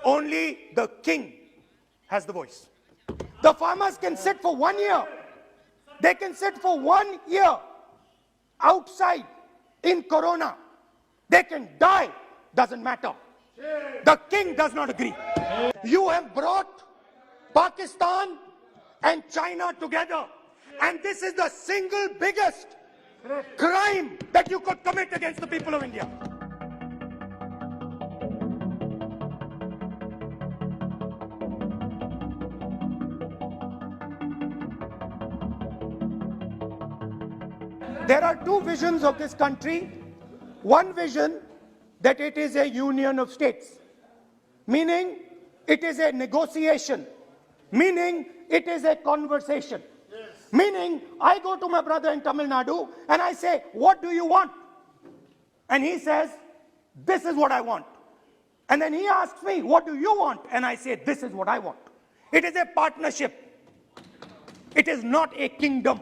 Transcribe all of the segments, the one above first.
Only the king has the voice. The farmers can sit for 1 year. They can sit for 1 year outside in Corona. They can die, doesn't matter. The king does not agree. You have brought Pakistan and China together, and this is the single biggest crime that you could commit against the people of India. There are two visions of this country. One vision that it is a union of states, meaning it is a negotiation, meaning it is a conversation, meaning I go to my brother in Tamil Nadu and I say, what do you want? And he says, this is what I want. And then he asks me, what do you want? And I say, this is what I want. It is a partnership. It is not a kingdom.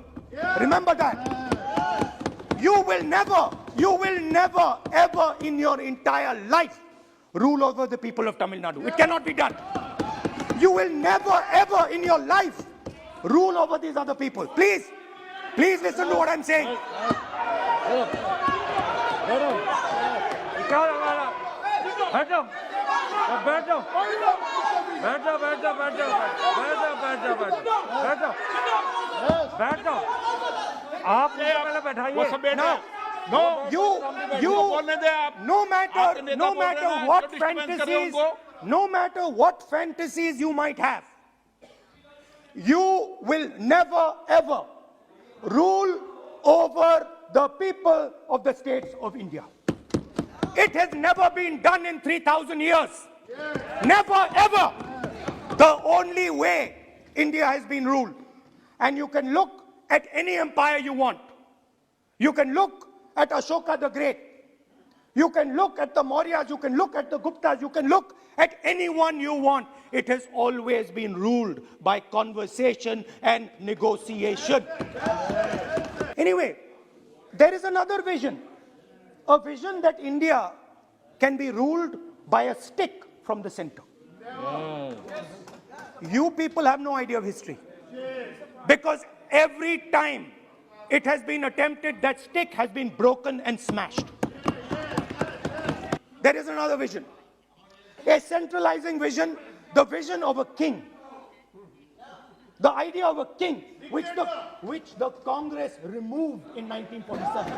Remember that. You will never, ever in your entire life rule over the people of Tamil Nadu. It cannot be done. You will never, ever in your life rule over these other people. Please listen to what I'm saying. No matter what fantasies you might have, you will never ever rule over the people of the states of India. It has never been done in 3,000 years. Never ever. The only way India has been ruled. And you can look at any empire you want. You can look at Ashoka the Great. You can look at the Mauryas, you can look at the Guptas, you can look at anyone you want. It has always been ruled by conversation and negotiation. Anyway, there is another vision. A vision that India can be ruled by a stick from the center. You people have no idea of history. Because every time it has been attempted, that stick has been broken and smashed. There is another vision. A centralizing vision, the vision of a king. The idea of a king, which the Congress removed in 1947.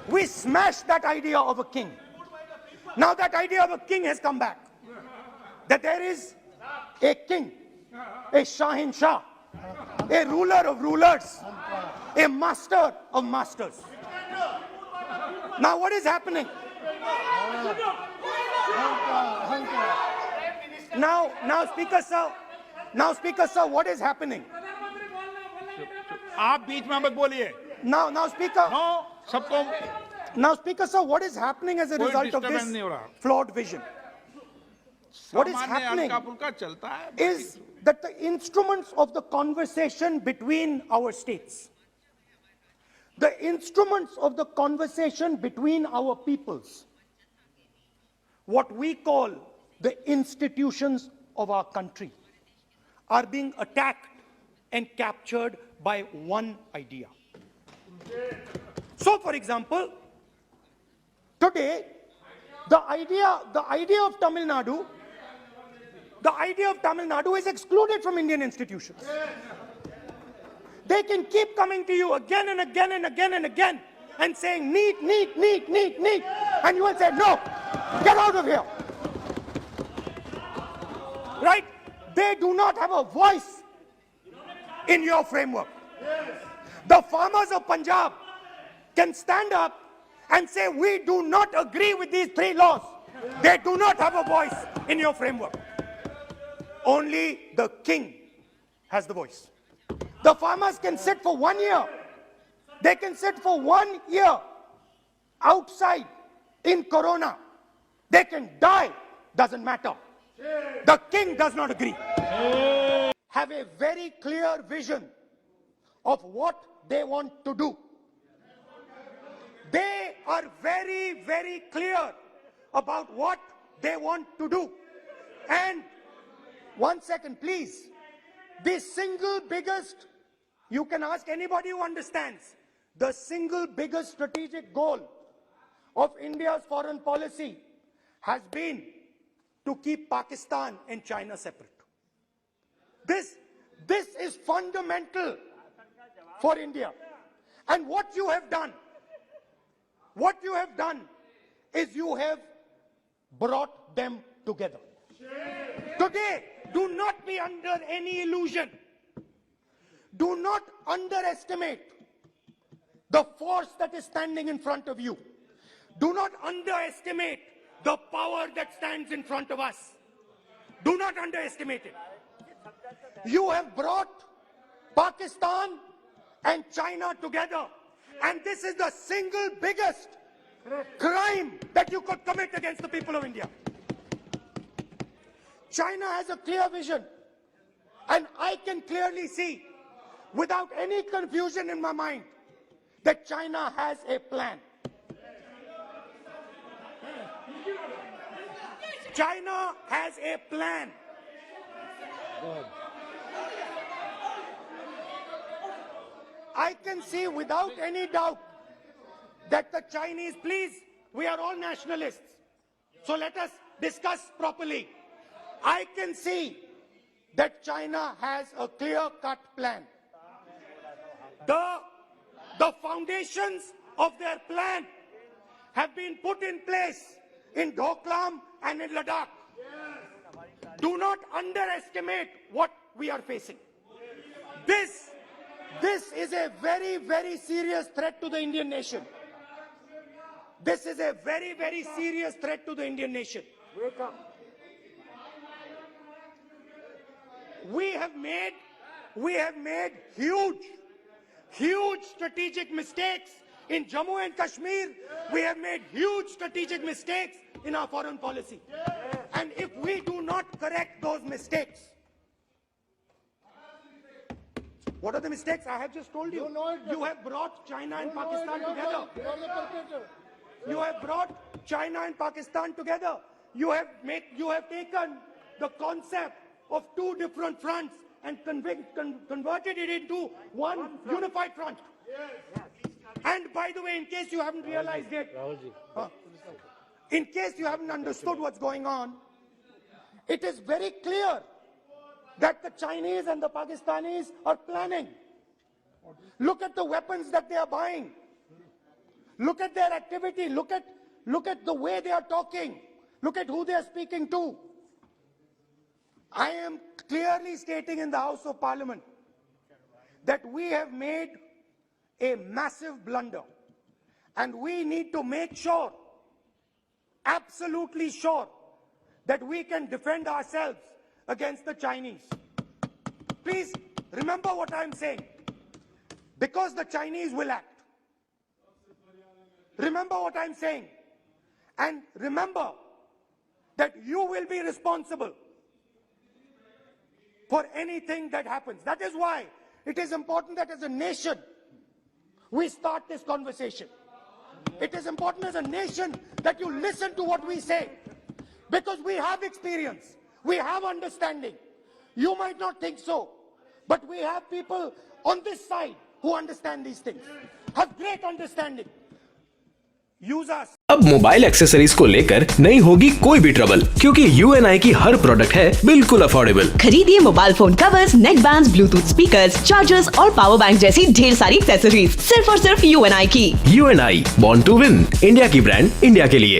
We smashed that idea of a king. Now that idea of a king has come back. That there is a king, a Shahin Shah, a ruler of rulers, a master of masters. Now what is happening? Now Speaker sir, what is happening? आप बीच में मत बोलिए. Now Speaker. No, सबको. Now Speaker sir, what is happening as a result of this flawed vision? What is happening is that the instruments of the conversation between our states, the instruments of the conversation between our peoples, what we call the institutions of our country, are being attacked and captured by one idea. So, for example, today, the idea of Tamil Nadu is excluded from Indian institutions. They can keep coming to you again and again and again and again and saying, need. And you will say, no, get out of here. Right? They do not have a voice in your framework. The farmers of Punjab can stand up and say, we do not agree with these 3 laws. They do not have a voice in your framework. Only the king has the voice. The farmers can sit for 1 year. They can sit for 1 year outside in Corona. They can die, doesn't matter. The king does not agree. Have a very clear vision of what they want to do. They are very, very clear about what they want to do. And 1 second, please. The single biggest, you can ask anybody who understands, the single biggest strategic goal of India's foreign policy has been to keep Pakistan and China separate. This is fundamental for India. And what you have done is you have brought them together. Today, do not be under any illusion. Do not underestimate the force that is standing in front of you. Do not underestimate the power that stands in front of us. Do not underestimate it. You have brought Pakistan and China together, and this is the single biggest crime that you could commit against the people of India. China has a clear vision, and I can clearly see, without any confusion in my mind, that China has a plan. China has a plan. I can see without any doubt that the Chinese, please, we are all nationalists, so let us discuss properly. I can see that China has a clear-cut plan. The foundations of their plan have been put in place in Doklam and in Ladakh. Do not underestimate what we are facing. This is a very, very serious threat to the Indian nation. This is a very, very serious threat to the Indian nation. We have made huge strategic mistakes in Jammu and Kashmir. We have made huge strategic mistakes in our foreign policy. And if we do not correct those mistakes, what are the mistakes? I have just told you. You have brought China and Pakistan together. You have brought China and Pakistan together. You have taken the concept of two different fronts and converted it into one unified front. And by the way, in case you haven't realized it, in case you haven't understood what's going on, it is very clear that the Chinese and the Pakistanis are planning. Look at the weapons that they are buying. Look at their activity. Look at the way they are talking. Look at who they are speaking to. I am clearly stating in the House of Parliament that we have made a massive blunder, and we need to make sure, absolutely sure, that we can defend ourselves against the Chinese. Please remember what I'm saying, because the Chinese will act. Remember what I'm saying, and remember that you will be responsible for anything that happens. That is why it is important that as a nation, we start this conversation. It is important as a nation that you listen to what we say, because we have experience, we have understanding. You might not think so, but we have people on this side who understand these things, have great understanding. Use us. अब mobile accessories को लेकर नहीं होगी कोई भी trouble, क्योंकि UNI की हर product है बिल्कुल अफोर्डेबल। खरीदिए मोबाइल फोन कवर्स, नेक बैंड्स, ब्लूटूथ स्पीकर्स, चार्जर्स और पावर बैंक जैसी ढेर सारी एक्सेसरीज सिर्फ और सिर्फ UNI की। UNI, born to win, India की ब्रांड इंडिया के लिए।